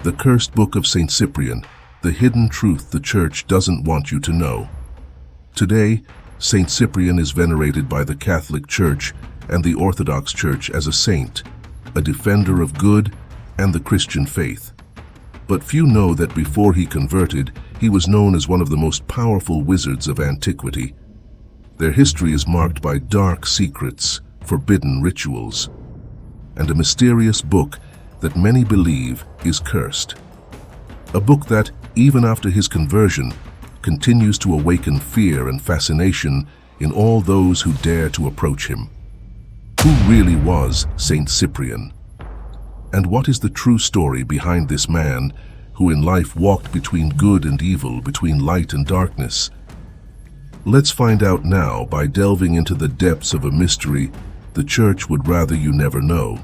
The Cursed Book of Saint Cyprian, the hidden truth the Church doesn't want you to know. Today, Saint Cyprian is venerated by the Catholic Church and the Orthodox Church as a saint, a defender of good and the Christian faith. But few know that before he converted, he was known as one of the most powerful wizards of antiquity. Their history is marked by dark secrets, forbidden rituals, and a mysterious book that many believe is cursed. A book that, even after his conversion, continues to awaken fear and fascination in all those who dare to approach him. Who really was Saint Cyprian? And what is the true story behind this man who in life walked between good and evil, between light and darkness? Let's find out now by delving into the depths of a mystery the Church would rather you never know.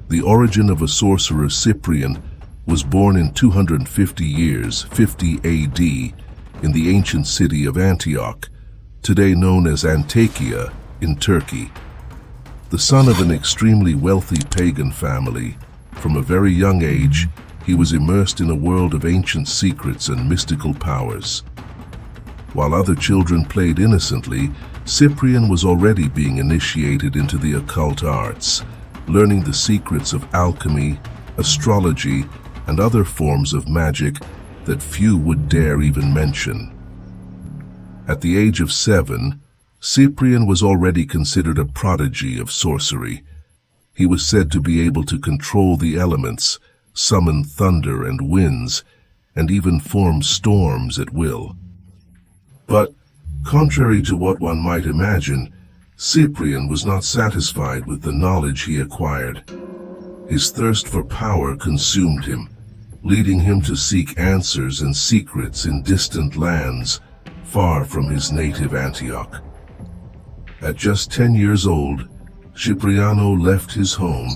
The origin of a sorcerer, Cyprian, was born in 250 years, 50 AD, in the ancient city of Antioch, today known as Antakya in Turkey. The son of an extremely wealthy pagan family, from a very young age, he was immersed in a world of ancient secrets and mystical powers. While other children played innocently, Cyprian was already being initiated into the occult arts, learning the secrets of alchemy, astrology, and other forms of magic that few would dare even mention. At the age of 7, Cyprian was already considered a prodigy of sorcery. He was said to be able to control the elements, summon thunder and winds, and even form storms at will. But, contrary to what one might imagine, Cyprian was not satisfied with the knowledge he acquired. His thirst for power consumed him, leading him to seek answers and secrets in distant lands, far from his native Antioch. At just 10 years old, Cipriano left his home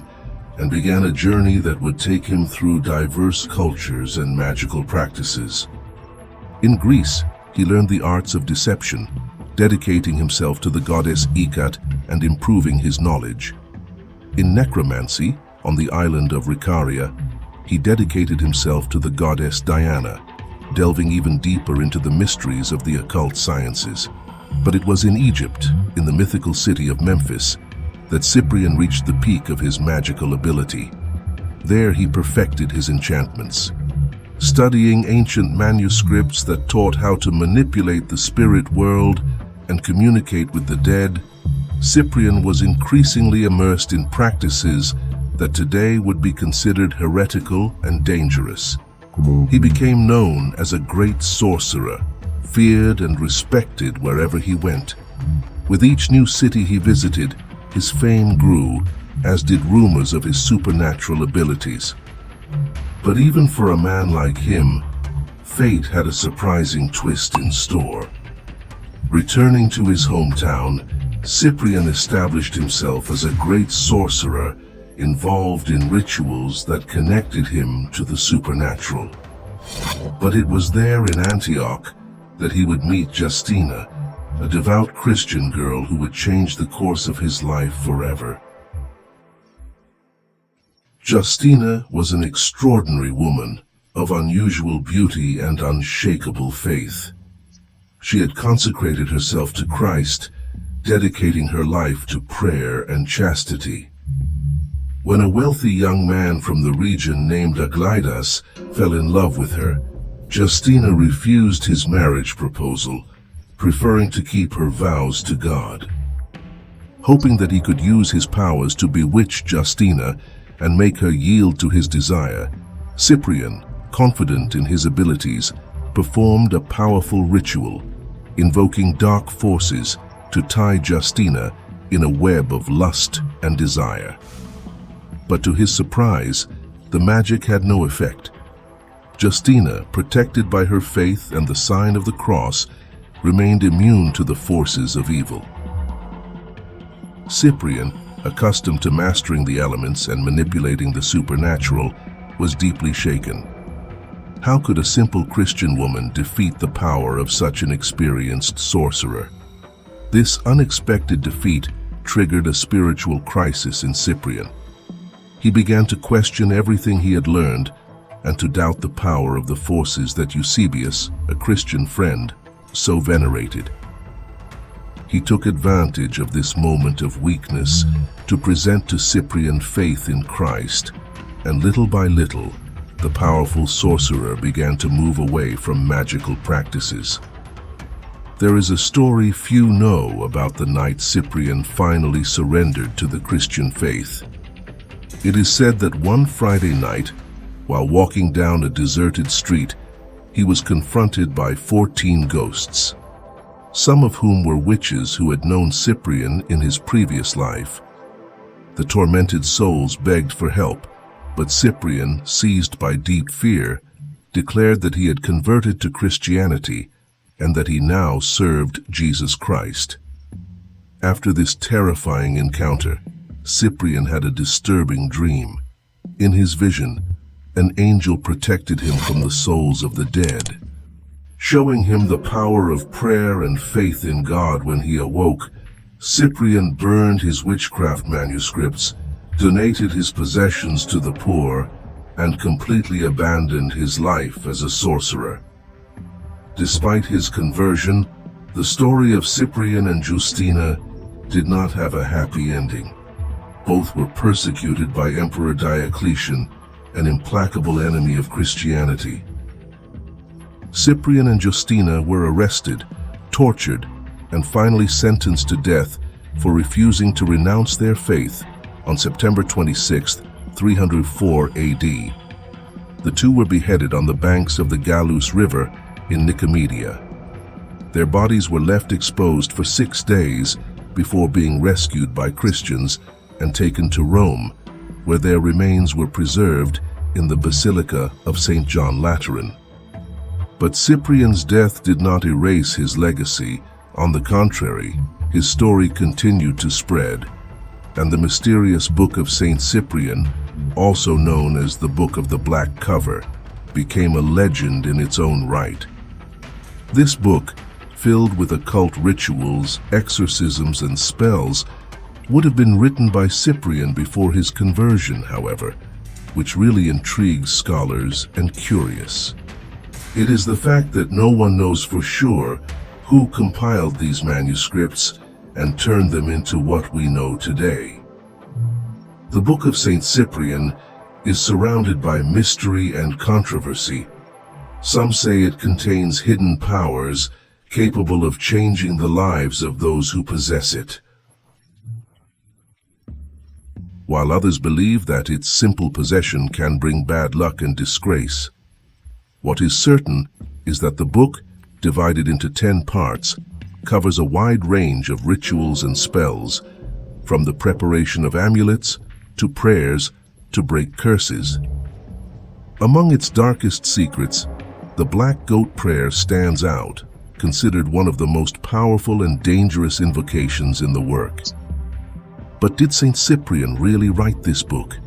and began a journey that would take him through diverse cultures and magical practices. In Greece, he learned the arts of deception, dedicating himself to the goddess Ikat and improving his knowledge. In necromancy, on the island of Ricaria, he dedicated himself to the goddess Diana, delving even deeper into the mysteries of the occult sciences. But it was in Egypt, in the mythical city of Memphis, that Cyprian reached the peak of his magical ability. There he perfected his enchantments. Studying ancient manuscripts that taught how to manipulate the spirit world and communicate with the dead, Cyprian was increasingly immersed in practices that today would be considered heretical and dangerous. He became known as a great sorcerer, feared and respected wherever he went. With each new city he visited, his fame grew, as did rumors of his supernatural abilities. But even for a man like him, fate had a surprising twist in store. Returning to his hometown, Cyprian established himself as a great sorcerer involved in rituals that connected him to the supernatural. But it was there in Antioch that he would meet Justina, a devout Christian girl who would change the course of his life forever. Justina was an extraordinary woman of unusual beauty and unshakable faith. She had consecrated herself to Christ, dedicating her life to prayer and chastity. When a wealthy young man from the region named Aglaidas fell in love with her, Justina refused his marriage proposal, preferring to keep her vows to God. Hoping that he could use his powers to bewitch Justina and make her yield to his desire, Cyprian, confident in his abilities, performed a powerful ritual, invoking dark forces to tie Justina in a web of lust and desire. But to his surprise, the magic had no effect. Justina, protected by her faith and the sign of the cross, remained immune to the forces of evil. Cyprian, accustomed to mastering the elements and manipulating the supernatural, was deeply shaken. How could a simple Christian woman defeat the power of such an experienced sorcerer? This unexpected defeat triggered a spiritual crisis in Cyprian. He began to question everything he had learned, and to doubt the power of the forces that Eusebius, a Christian friend, so venerated. He took advantage of this moment of weakness to present to Cyprian faith in Christ, and little by little, the powerful sorcerer began to move away from magical practices. There is a story few know about the night Cyprian finally surrendered to the Christian faith. It is said that one Friday night, while walking down a deserted street, he was confronted by 14 ghosts, some of whom were witches who had known Cyprian in his previous life. The tormented souls begged for help, but Cyprian, seized by deep fear, declared that he had converted to Christianity and that he now served Jesus Christ. After this terrifying encounter, Cyprian had a disturbing dream. In his vision, an angel protected him from the souls of the dead. Showing him the power of prayer and faith in God when he awoke, Cyprian burned his witchcraft manuscripts, donated his possessions to the poor, and completely abandoned his life as a sorcerer. Despite his conversion, the story of Cyprian and Justina did not have a happy ending. Both were persecuted by Emperor Diocletian, an implacable enemy of Christianity. Cyprian and Justina were arrested, tortured, and finally sentenced to death for refusing to renounce their faith on September 26, 304 AD. The two were beheaded on the banks of the Gallus River in Nicomedia. Their bodies were left exposed for 6 days before being rescued by Christians and taken to Rome, where their remains were preserved in the Basilica of St. John Lateran. But Cyprian's death did not erase his legacy. On the contrary, his story continued to spread, and the mysterious Book of Saint Cyprian, also known as the Book of the Black Cover, became a legend in its own right. This book, filled with occult rituals, exorcisms, and spells, would have been written by Cyprian before his conversion, however, which really intrigues scholars and curious. It is the fact that no one knows for sure who compiled these manuscripts and turned them into what we know today. The Book of Saint Cyprian is surrounded by mystery and controversy. Some say it contains hidden powers capable of changing the lives of those who possess it, while others believe that its simple possession can bring bad luck and disgrace. What is certain is that the book, divided into 10 parts, covers a wide range of rituals and spells, from the preparation of amulets to prayers to break curses. Among its darkest secrets, the Black Goat Prayer stands out, considered one of the most powerful and dangerous invocations in the work. But did Saint Cyprian really write this book?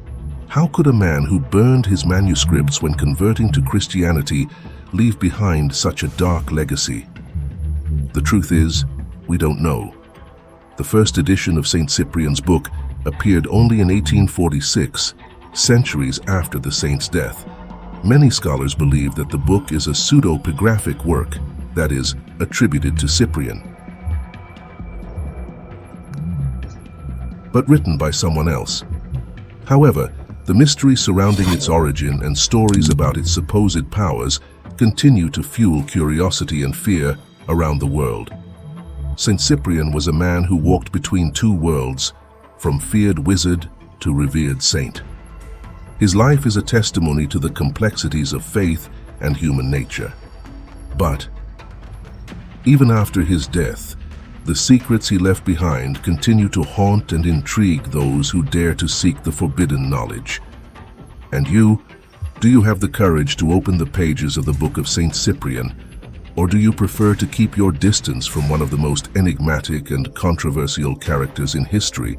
How could a man who burned his manuscripts when converting to Christianity leave behind such a dark legacy? The truth is, we don't know. The first edition of Saint Cyprian's book appeared only in 1846, centuries after the saint's death. Many scholars believe that the book is a pseudepigraphic work, that is, attributed to Cyprian, but written by someone else. However, the mystery surrounding its origin and stories about its supposed powers continue to fuel curiosity and fear around the world. Saint Cyprian was a man who walked between two worlds, from feared wizard to revered saint. His life is a testimony to the complexities of faith and human nature. But even after his death, the secrets he left behind continue to haunt and intrigue those who dare to seek the forbidden knowledge. And you, do you have the courage to open the pages of the Book of Saint Cyprian, or do you prefer to keep your distance from one of the most enigmatic and controversial characters in history?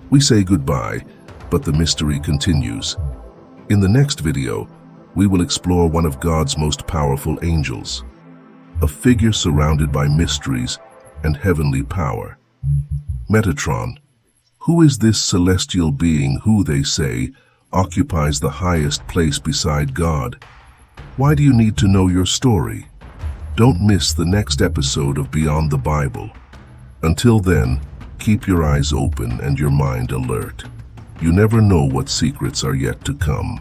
We say goodbye, but the mystery continues. In the next video, we will explore one of God's most powerful angels, a figure surrounded by mysteries and heavenly power. Metatron. Who is this celestial being who, they say, occupies the highest place beside God. Why do you need to know your story? Don't miss the next episode of Beyond the Bible. Until then, keep your eyes open and your mind alert. You never know what secrets are yet to come.